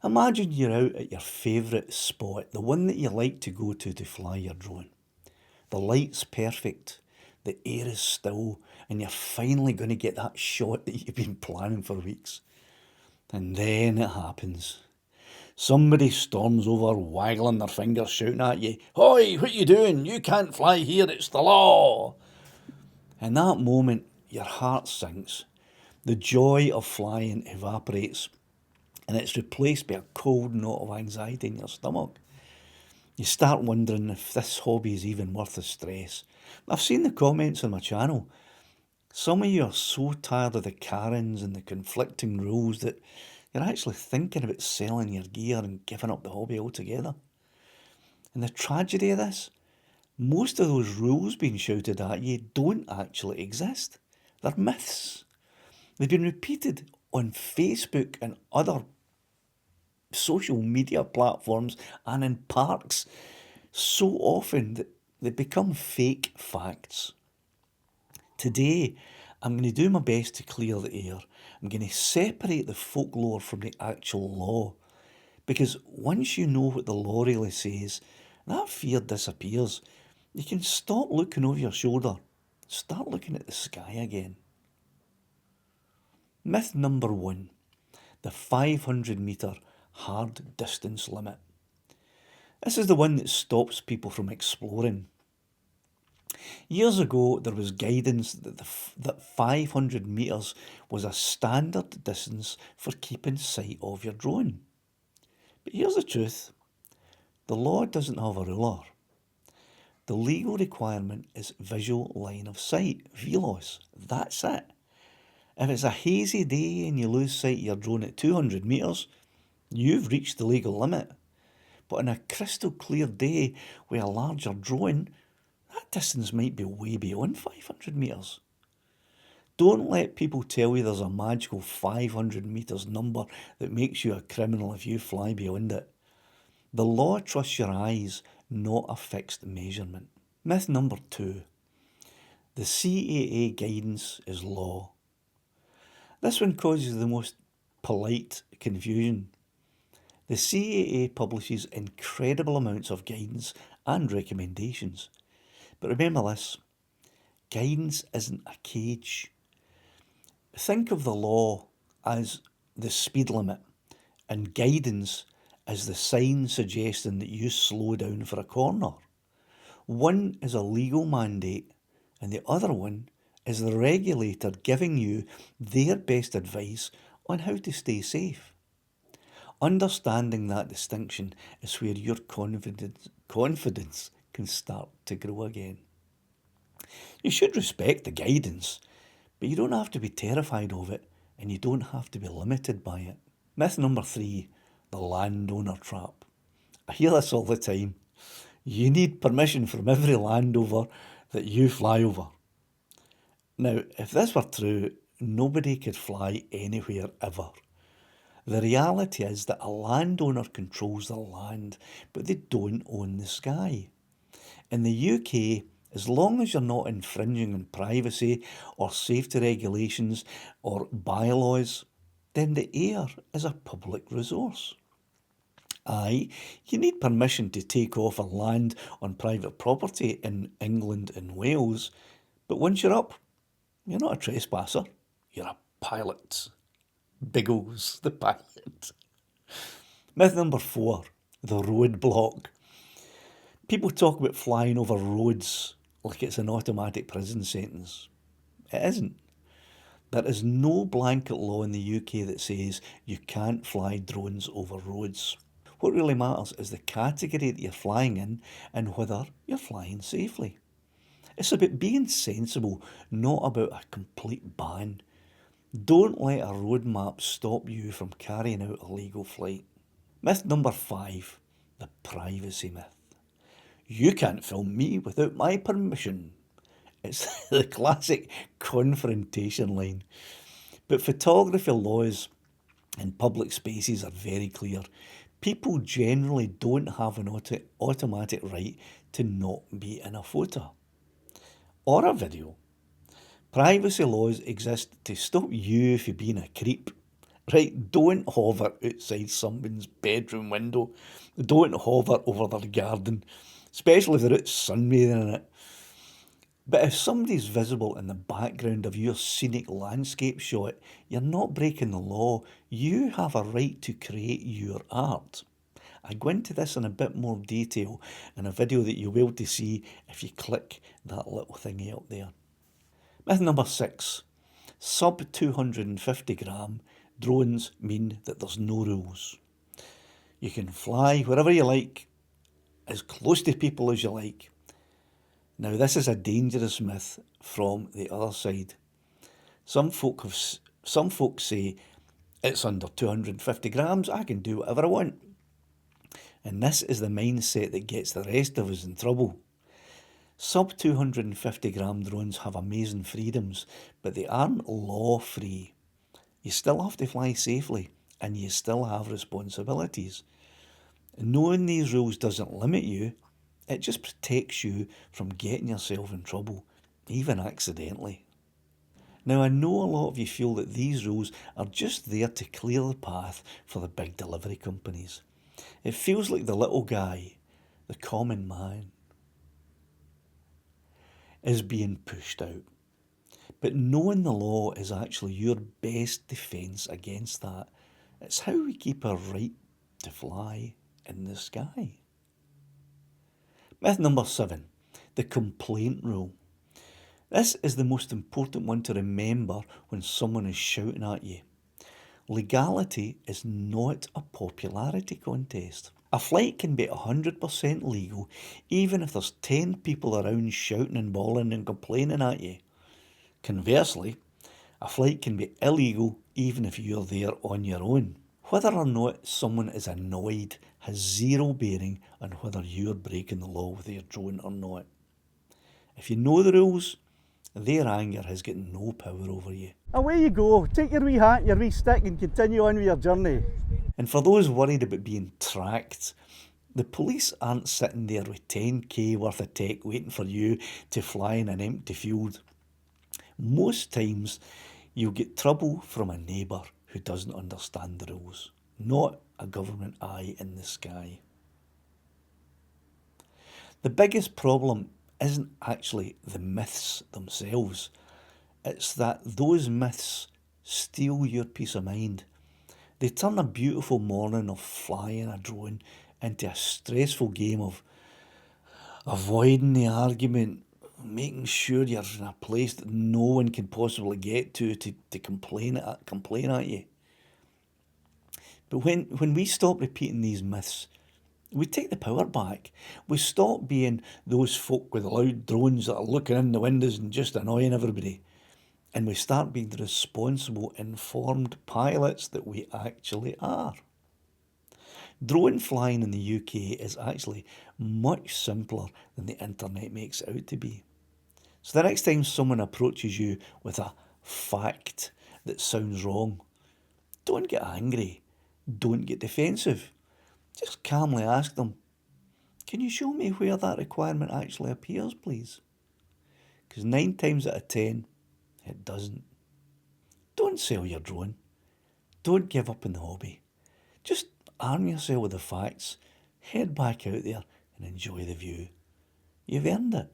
Imagine you're out at your favourite spot, the one that you like to go to fly your drone. The light's perfect, the air is still, and you're finally going to get that shot that you've been planning for weeks. And then it happens. Somebody storms over, waggling their fingers, shouting at you, "Hoi, what you doing? You can't fly here, it's the law." In that moment, your heart sinks. The joy of flying evaporates, and it's replaced by a cold knot of anxiety in your stomach. You start wondering if this hobby is even worth the stress. I've seen the comments on my channel. Some of you are so tired of the Karens and the conflicting rules that you're actually thinking about selling your gear and giving up the hobby altogether. And the tragedy of this, most of those rules being shouted at you don't actually exist. They're myths. They've been repeated on Facebook and other social media platforms and in parks so often that they become fake facts. Today, I'm going to do my best to clear the air. I'm going to separate the folklore from the actual law. Because once you know what the law really says, that fear disappears. You can stop looking over your shoulder. Start looking at the sky again. Myth number 1. The 500 metre hard distance limit. This is the one that stops people from exploring. Years ago, there was guidance that 500 metres was a standard distance for keeping sight of your drone. But here's the truth. The law doesn't have a ruler. The legal requirement is visual line of sight, VLOS. That's it. If it's a hazy day and you lose sight of your drone at 200 metres, you've reached the legal limit. But on a crystal clear day with a larger drone, that distance might be way beyond 500 metres. Don't let people tell you there's a magical 500 metres number that makes you a criminal if you fly beyond it. The law trusts your eyes, not a fixed measurement. Myth number 2. The CAA guidance is law. This one causes the most polite confusion. The CAA publishes incredible amounts of guidance and recommendations. But remember this, guidance isn't a cage. Think of the law as the speed limit and guidance as the sign suggesting that you slow down for a corner. One is a legal mandate and the other one is the regulator giving you their best advice on how to stay safe. Understanding that distinction is where your confidence can start to grow again. You should respect the guidance, but you don't have to be terrified of it and you don't have to be limited by it. Myth number 3, the landowner trap. I hear this all the time. You need permission from every landowner that you fly over. Now, if this were true, nobody could fly anywhere ever. The reality is that a landowner controls the land, but they don't own the sky. In the UK, as long as you're not infringing on privacy or safety regulations or bylaws, then the air is a public resource. Aye, you need permission to take off and land on private property in England and Wales, but once you're up, you're not a trespasser, you're a pilot. Biggles, the pilot. Myth number 4, the roadblock. People talk about flying over roads like it's an automatic prison sentence. It isn't. There is no blanket law in the UK that says you can't fly drones over roads. What really matters is the category that you're flying in and whether you're flying safely. It's about being sensible, not about a complete ban. Don't let a roadmap stop you from carrying out a legal flight. Myth number 5, the privacy myth. You can't film me without my permission. It's the classic confrontation line. But photography laws in public spaces are very clear. People generally don't have an automatic right to not be in a photo or a video. Privacy laws exist to stop you from being a creep, Right, don't hover outside someone's bedroom window. Don't hover over their garden, especially if they're out sunbathing in it. But if somebody's visible in the background of your scenic landscape shot, you're not breaking the law. You have a right to create your art. I go into this in a bit more detail in a video that you'll be able to see if you click that little thingy up there. Myth number 6. Sub 250 gram drones mean that there's no rules. You can fly wherever you like, as close to people as you like. Now, this is a dangerous myth from the other side. Some folks say it's under 250 grams, I can do whatever I want. And this is the mindset that gets the rest of us in trouble. Sub 250 gram drones have amazing freedoms, but they aren't law free. You still have to fly safely, and you still have responsibilities. Knowing these rules doesn't limit you, it just protects you from getting yourself in trouble, even accidentally. Now, I know a lot of you feel that these rules are just there to clear the path for the big delivery companies. It feels like the little guy, the common man, is being pushed out. But knowing the law is actually your best defence against that. It's how we keep our right to fly in the sky. Myth number 7, the complaint rule. This is the most important one to remember when someone is shouting at you. Legality is not a popularity contest. A flight can be 100% legal even if there's 10 people around shouting and bawling and complaining at you. Conversely, a flight can be illegal even if you're there on your own. Whether or not someone is annoyed has zero bearing on whether you're breaking the law with your drone or not. If you know the rules, their anger has got no power over you. Away you go, take your wee hat, your wee stick and continue on with your journey. And for those worried about being tracked, the police aren't sitting there with 10k worth of tech waiting for you to fly in an empty field. Most times you'll get trouble from a neighbour who doesn't understand the rules, not a government eye in the sky. The biggest problem isn't actually the myths themselves, it's that those myths steal your peace of mind. They turn a beautiful morning of flying a drone into a stressful game of avoiding the argument, making sure you're in a place that no one can possibly get to complain at you. But when we stop repeating these myths, we take the power back. We stop being those folk with loud drones that are looking in the windows and just annoying everybody. And we start being the responsible, informed pilots that we actually are. Drone flying in the UK is actually much simpler than the internet makes it out to be. So the next time someone approaches you with a fact that sounds wrong, don't get angry, don't get defensive. Just calmly ask them, can you show me where that requirement actually appears, please? Because 9 times out of 10, it doesn't. Don't sell your drone. Don't give up on the hobby. Just arm yourself with the facts, head back out there and enjoy the view. You've earned it.